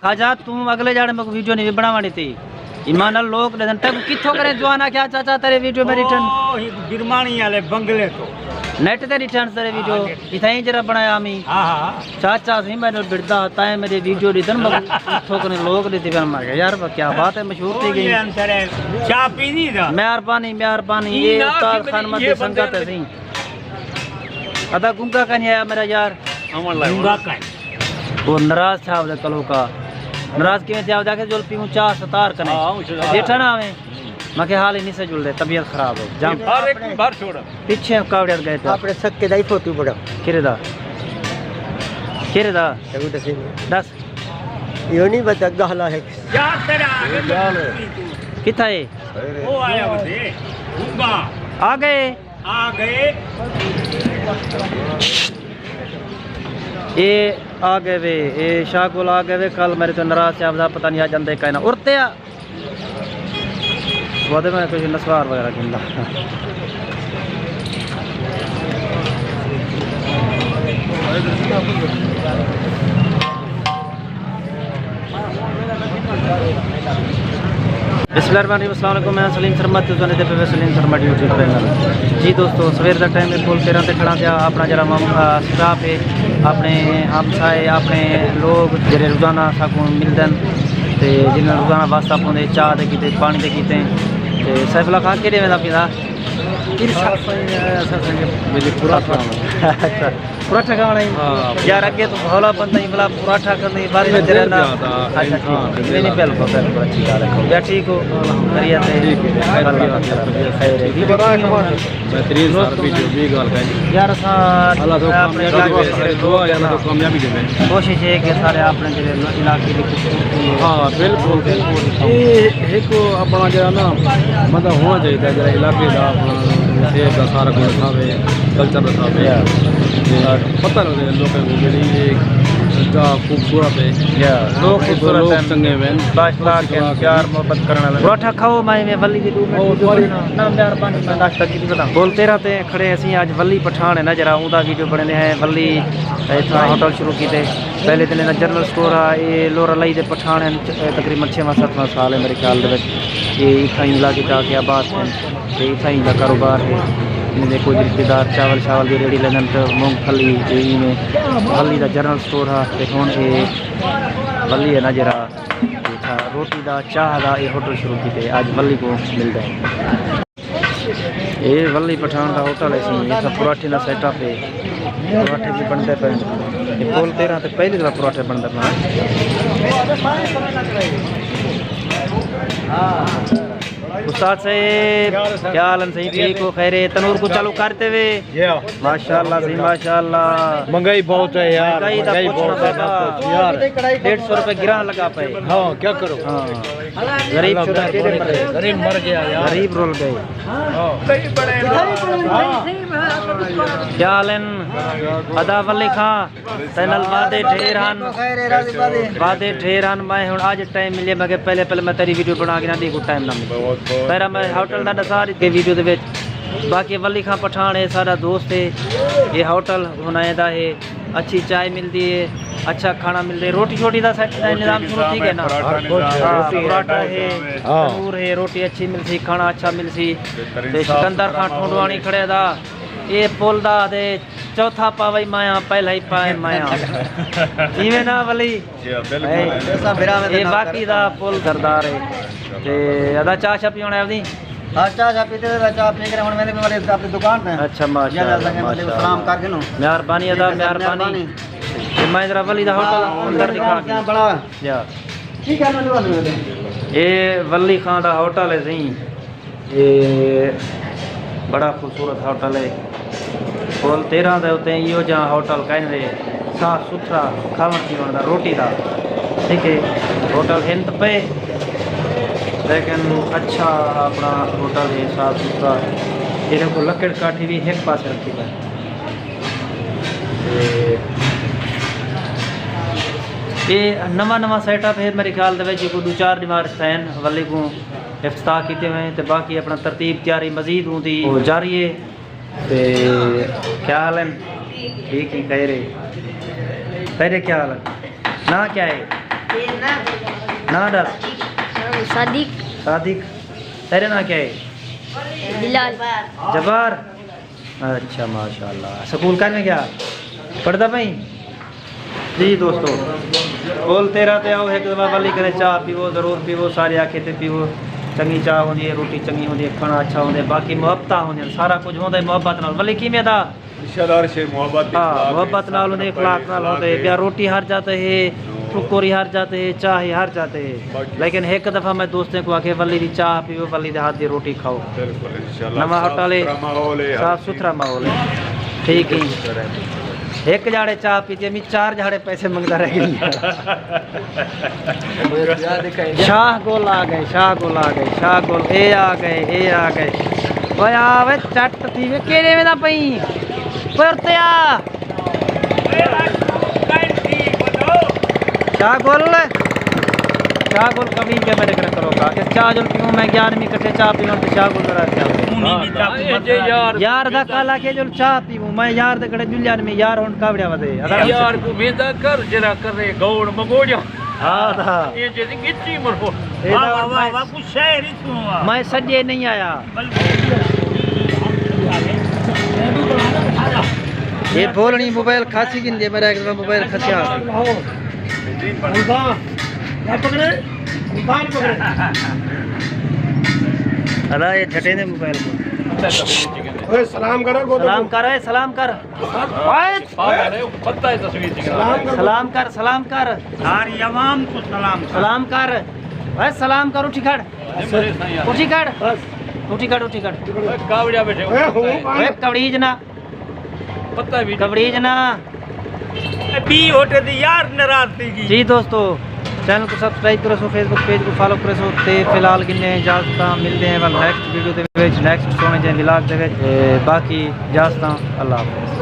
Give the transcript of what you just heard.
खाजा तू अगले जाने में वीडियो नहीं बनावानी थी ईमान लोग ने तक किथों करे जवाना क्या चाचा तेरे वीडियो में रिटर्न गिरमानी वाले बंगले तो नेट ते रिटर्न तेरे वीडियो इथाई जरा बनाया मी चाचा सही मैंने बिरदा होता है मेरे वीडियो रिटर्न किथों करे लोग ने दिवन मार यार क्या बात है मशहूर थी गई चाय पीनी था मेहरबानी मेहरबानी ये उस्ताद खान मत संगत है सही अदा गुंगा का नहीं आया मेरा यार गुंगा का वो नाराज था वो कलो का नाराज किवें थे जाके जोल पीऊं चाह सतार कने देखा ना हमें मैं के हाल ही नहीं से जुल रहे तबीयत खराब हो जाम हर एक बार छोड़ पीछे कावड़े गए थे अपने सक्के दाई फोटो बड़ा किरेदा दस यो नहीं बता गहला है यार तेरा किथा है वो आया बते गुंगा आ गए ये आ गए वे ये शाकुल आ गए वे कल मेरे तो नाराज से आपदा पता नहीं आ जाते कहना उड़ते आ वादे में कुछ नसवार वगैरह किंदा बिस्मिल्लाहिर्रहमानिर्रहीम मैं सलीम शर्मा तो जाने पे सलीम शर्मा यूट्यूब चैनल जी दोस्तों सवेर का टाइम है फुल 13 से खड़ा था अपना जरा स्टाफ है अपने हमसाए अपने लोग जेरे रोजाना साकू मिलते हैं तो जिन्हें रोजाना वास्ता पाते चाह दे कीते पानी दे कीते तो सैफुल्ला खान केड़े वेंदा पिंदा पराठा खाना यार अगे तो भोला बंदा ही भला पराठा करने बाद में तेरा ना अच्छा ठीक नहीं बिल्कुल बिल्कुल अच्छी बात है या ठीक हो करिए बेहतरीन सार वीडियो भी गाल का यार अपने कामयाबी दे कोशिश है कि सारे अपने जिले इलाके की हाँ बिल्कुल एक अपना जरा ना मतलब होना चाहिए जरा इलाके का अपना सारा कुछ दिखावे कल्चर दिखावे पता लगे लोगों को जरा खूबसूरत है लोग खूबसूरत चंगे में प्यार मोहब्बत करने वाले पराठा खाओ मैं वली की ना मेहरबानी मैं नाश्ता की बता बोलते रहते हैं खड़े असी आज वली पठान है ना जरा उदा वीडियो बने हैं वली इतना होटल शुरू किए पहले दिन जनरल स्टोर है ये लोरा लाई दे पठान है तकरीबन 6वां 7वां साल है मेरे ख्याल ये इतना इलाके जाके आबाद हैं इतना का कारोबार है इनमें कुछ रिश्तेदार चावल शावल की रेडी लेन तो मूंगफली में वली का जनरल स्टोर है हूँ ये वली है ना जरा रोटी का चाह का ये होटल शुरू किए आज वली को मिलता है ये वली पठान का होटल है इतना पराठे का सेटअप है पराठे भी बनते पे पोल 13 तक पहली तरह पराठे बनते पे उस्ताद साहब क्या हाल है सही ठीक हो खैर तनूर को चालू करते हुए माशाल्लाह सही माशाल्लाह महंगाई बहुत है यार महंगाई बहुत है यार 150 रुपए गिरा लगा पे हाँ क्या करो गरीब गरीब मर गया यार गरीब रोल गए क्या हाल है अदा वली खां तनल वादे ठेरन मैं हूँ आज टाइम मिले मैं पहले मैं तेरी वीडियो बना के ना दी टाइम ना मिले पहला मैं होटल का दसा के वीडियो दे बाकी वली खां पठान है सारा दोस्त है ये होटल बनाया है अच्छी चाय मिलती है अच्छा खाना मिलता है रोटी छोटी का निज़ाम शुरू ठीक है ना पराठा है तंदूर है रोटी अच्छी मिलती खाना अच्छा मिलती सिकंदर खां ठोंडवाणी खड़े था ये पुल दा दे चौथा पावई माया पहला ही पाए माया इवें ना वली ये बाकी दा पुल दरदार है ते अदा चाह छा पीने आवदी हां चाह पीते चाह पी कर मैंने वाले अपनी दुकान पे अच्छा माशाल्लाह सलाम करके नो मेहरबानी अदा मेहरबानी मैं जरा वली दा होटल अंदर दिखा क्या बड़ा या ठीक है मैं ये वली खां दा होटल है सही ये बड़ा खूबसूरत होटल है पोल 13 दे उते इहो जहाँ होटल कहने साफ सुथरा खावन पीवन का रोटी का ठीक है होटल हिंद पे लेकिन अच्छा अपना होटल है साफ सुथरा ये को लकड़ काठी भी एक पास रखी है ये नवा सेटअप है मेरे ख्याल जो 2-4 इमारत हैं वाले को इफ्ताह किए हुए हैं तो बाकी अपना तरतीब तैयारी मजीद होती जारी है तो क्या हाल है ठीक ही कह रहे क्या हाल है ना क्या है ना डर सादिक सादिक तेरे ना क्या है बिलाल जबार अच्छा माशाल्लाह स्कूल का में क्या पढ़ता भाई जी दोस्तों बोलते रहते आओ एक दफा वाली करे चाह पीवो ज़रूर पीवो सारे आखे ते पीवो चंगी चाह होंदी है रोटी चंगी होंदी है खाना अच्छा होंदा है बाकी मुहब्बत होंदी सारा कुछ होंदा है मुहब्बत नाल वाली किमें दा रिश्तेदार से मोहब्बत हाँ मुहब्बत नाल होंदे इखलाक नाल होंदे प्यार रोटी हार जाते है टुकोरी हार जाते है चाह हार जाते है लेकिन एक दफ़ा मैं दोस्तों को आखे वली दी चाह पीवो वली दे हाथ दी रोटी खाओ बिल्कुल इंशाल्लाह नवा होटल है माहौल है साफ सुथरा माहौल है ठीक है एक जाड़े चाह पीते मैं 4 जाड़े पैसे मंगता रह गई शाह गोल आ गए शाह गोल आ गए शाह गोल ए आ गए ओए आवे चट थी वे केड़े में दा पई परते आ शाह गोल कभी के मेरे कर करोगा कि चाह जो पीऊं मैं 11वीं कट्ठे चाह पीऊं तो शाह गोल करा यार दा काला के जो चाह पीऊं मैं यार दे कड़े जुलियान में यार हुन कावड़िया वदे यार को वेंदा कर जरा करे गौड़ मगोड़िया हां दा ये जदी गिच्ची मरो वाह वाह वाह कुछ शहर ही तू मैं सजे नहीं आया ये बोलनी मोबाइल खासी की मेरा एक मोबाइल खसिया अरे ये झटे ने मोबाइल को सलाम करो सलाम कर सलाम कर पता है तस्वीर सलाम कर सारी आवाम को सलाम सलाम कर भाई सलाम कर उठी खड़ कावड़िया बैठे ओए कवड़ीज ना पता भी कवड़ीज ना बी होटे दी यार नाराज थी जी दोस्तों चैनल को सब्सक्राइब करो सो फेसबुक पेज को फॉलो करो सो ते फिलहाल गिने इजाजत मिलते हैं नेक्स्ट वीडियो दे विच नेक्स्ट सॉन्ग जे विलाग दे विच बाकी इजाजत अल्लाह हाफिज़।